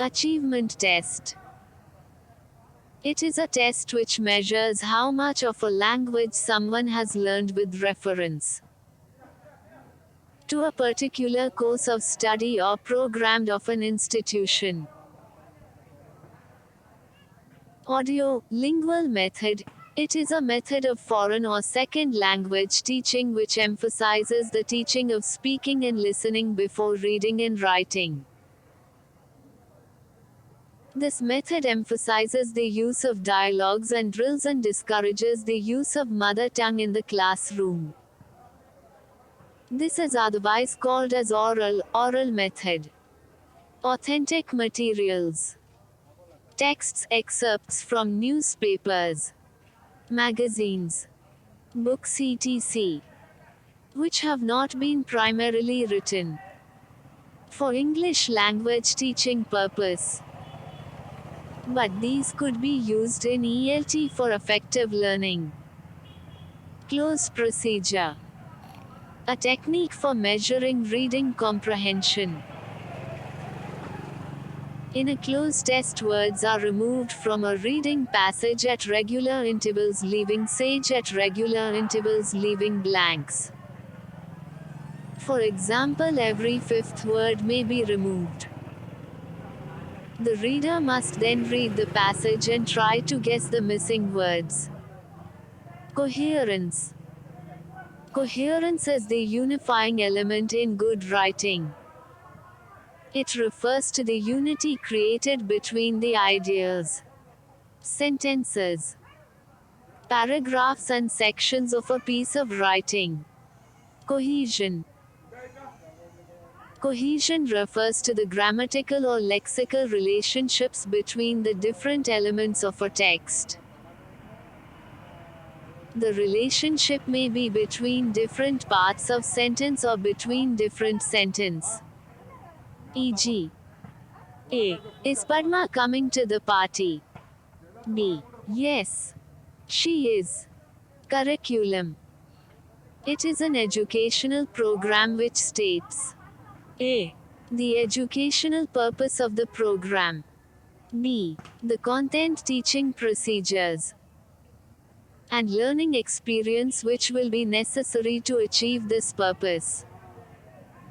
Achievement test. It is a test which measures how much of a language someone has learned with reference to a particular course of study or program of an institution. Audio lingual method. It is a method of foreign or second language teaching which emphasizes the teaching of speaking and listening before reading and writing. This method emphasizes the use of dialogues and drills and discourages the use of mother tongue in the classroom. This is otherwise called as oral method. Authentic materials. Texts, excerpts from newspapers, magazines, books etc., which have not been primarily written for English language teaching purpose, but these could be used in ELT for effective learning. Close procedure. A technique for measuring reading comprehension. In a closed test, words are removed from a reading passage at regular intervals, leaving sage at regular intervals, leaving blanks. For example, every fifth word may be removed. The reader must then read the passage and try to guess the missing words. Coherence. Coherence is the unifying element in good writing. It refers to the unity created between the ideas, sentences, paragraphs and sections of a piece of writing. Cohesion. Cohesion refers to the grammatical or lexical relationships between the different elements of a text. The relationship may be between different parts of sentence or between different sentence. E.g., A. Is Padma coming to the party? B. Yes, she is. Curriculum. It is an educational program which states A. The educational purpose of the program. B. The content, teaching procedures, and learning experience which will be necessary to achieve this purpose.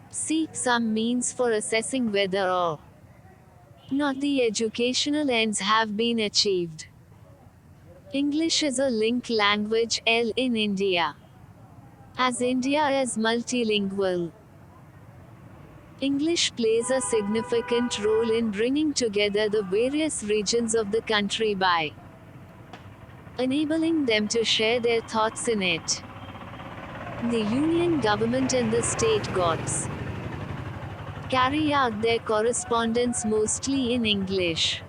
C. Some means for assessing whether or not the educational ends have been achieved. English is a linked language in India. As India is multilingual, English plays a significant role in bringing together the various regions of the country by enabling them to share their thoughts in it. The union government and the state courts carry out their correspondence mostly in English.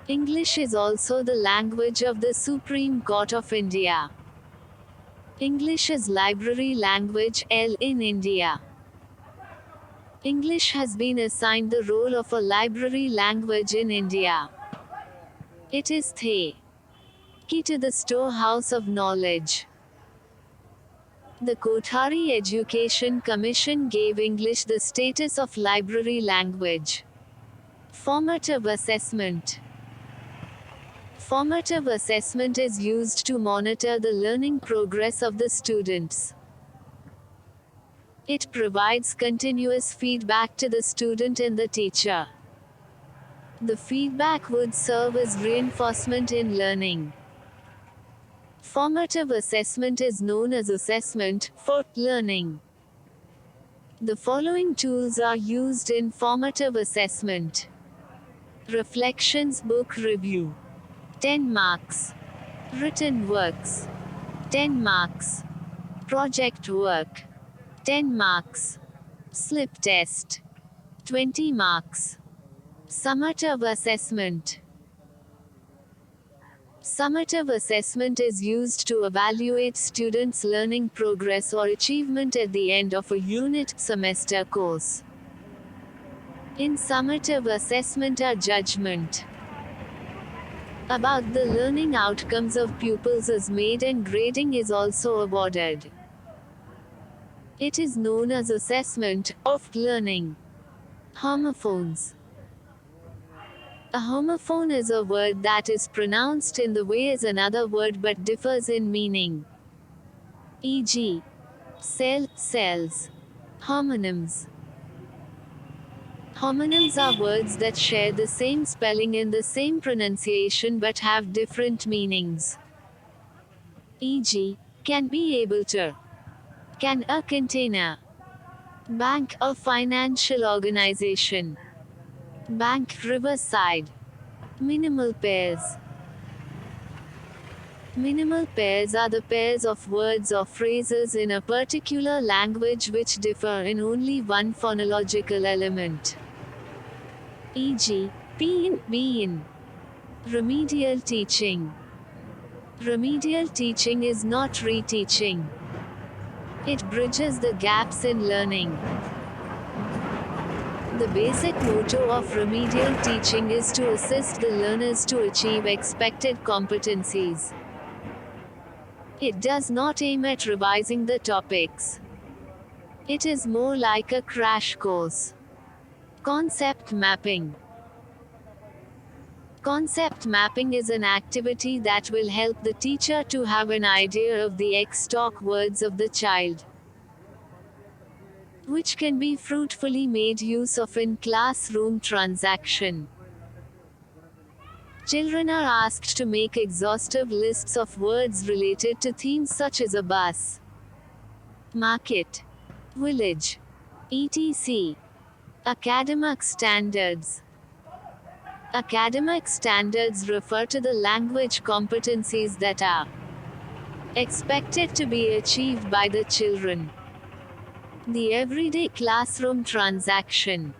English is also the language of the Supreme Court of India. English is library language in India. English has been assigned the role of a library language in India. It is the key to the storehouse of knowledge. The Kothari Education Commission gave English the status of library language. Formative assessment. Formative assessment is used to monitor the learning progress of the students. It provides continuous feedback to the student and the teacher. The feedback would serve as reinforcement in learning. Formative assessment is known as assessment for learning. The following tools are used in formative assessment. Reflections book review. 10 marks. Written works. 10 marks. Project work. 10 marks. Slip test. 20 marks. Summative assessment. Summative assessment is used to evaluate students' learning progress or achievement at the end of a unit, semester course. In summative assessment, a judgment about the learning outcomes of pupils is made and grading is also awarded. It is known as assessment of learning. Homophones. A homophone is a word that is pronounced in the way as another word but differs in meaning. E.g., cell, cells. Homonyms. Homonyms are words that share the same spelling and the same pronunciation but have different meanings. E.g., can be able to, can a container, bank a financial organization, bank riverside, minimal pairs. Minimal pairs are the pairs of words or phrases in a particular language which differ in only one phonological element. E.g., be in. Remedial teaching. Remedial teaching is not reteaching. It bridges the gaps in learning. The basic motto of remedial teaching is to assist the learners to achieve expected competencies. It does not aim at revising the topics. It is more like a crash course. Concept mapping. Concept mapping is an activity that will help the teacher to have an idea of the stock words of the child, which can be fruitfully made use of in classroom transaction. Children are asked to make exhaustive lists of words related to themes such as a bus, market, village, etc. Academic standards. Academic standards refer to the language competencies that are expected to be achieved by the children. The everyday classroom transaction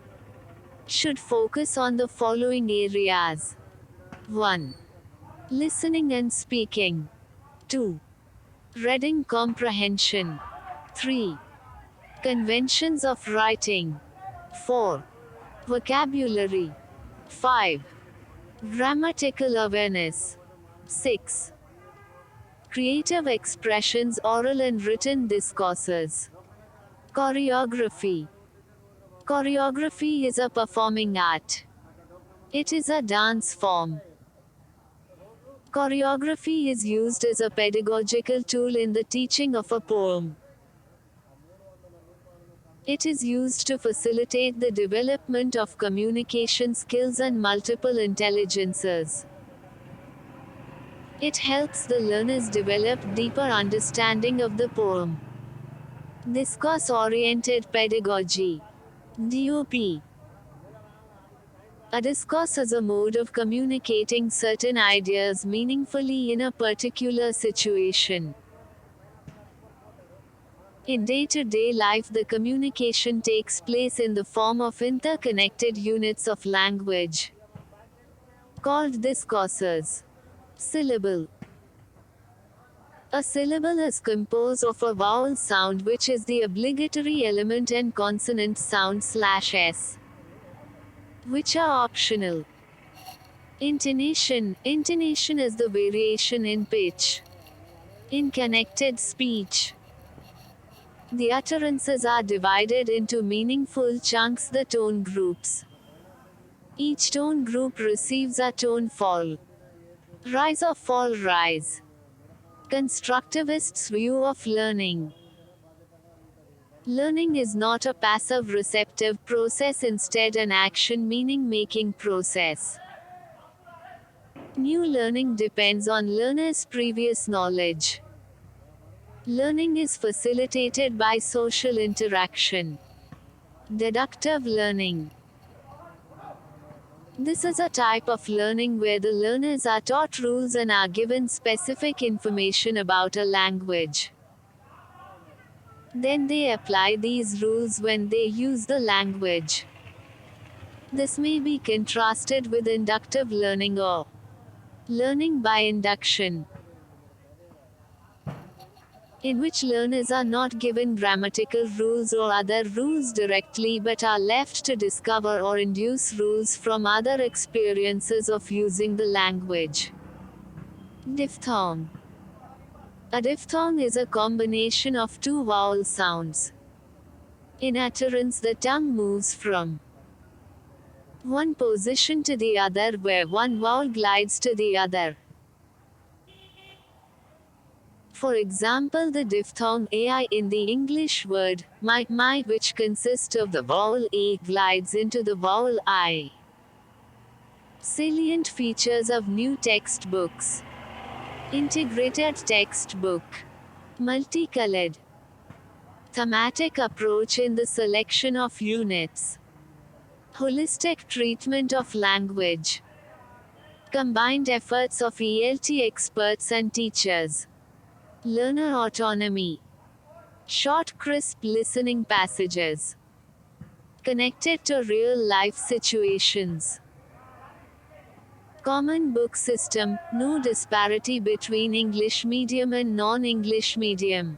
should focus on the following areas. 1. Listening and speaking. 2. Reading comprehension. 3. Conventions of writing. 4. Vocabulary. 5. Grammatical awareness. 6. Creative expressions, oral and written discourses. Choreography. Choreography is a performing art. It is a dance form. Choreography is used as a pedagogical tool in the teaching of a poem. It is used to facilitate the development of communication skills and multiple intelligences. It helps the learners develop deeper understanding of the poem. Discourse-oriented pedagogy. DOP. A discourse is a mode of communicating certain ideas meaningfully in a particular situation. In day-to-day life, the communication takes place in the form of interconnected units of language, called discourses. Syllable. A syllable is composed of a vowel sound which is the obligatory element and consonant sound /s, which are optional. Intonation. Intonation is the variation in pitch. In connected speech, the utterances are divided into meaningful chunks, the tone groups. Each tone group receives a tone fall. Rise or fall, rise. Constructivist's view of learning. Learning is not a passive receptive process, instead an action meaning making process. New learning depends on learners' previous knowledge. Learning is facilitated by social interaction. Deductive learning. This is a type of learning where the learners are taught rules and are given specific information about a language. Then they apply these rules when they use the language. This may be contrasted with inductive learning or learning by induction, in which learners are not given grammatical rules or other rules directly but are left to discover or induce rules from other experiences of using the language. Diphthong. A diphthong is a combination of two vowel sounds. In utterance, the tongue moves from one position to the other where one vowel glides to the other. For example, the diphthong ai in the English word my, which consists of the vowel a, glides into the vowel I. Salient features of new textbooks: integrated textbook, multicolored, thematic approach in the selection of units, holistic treatment of language, combined efforts of ELT experts and teachers, learner autonomy, short crisp listening passages, connected to real life situations, common book system, no disparity between English medium and non-English medium.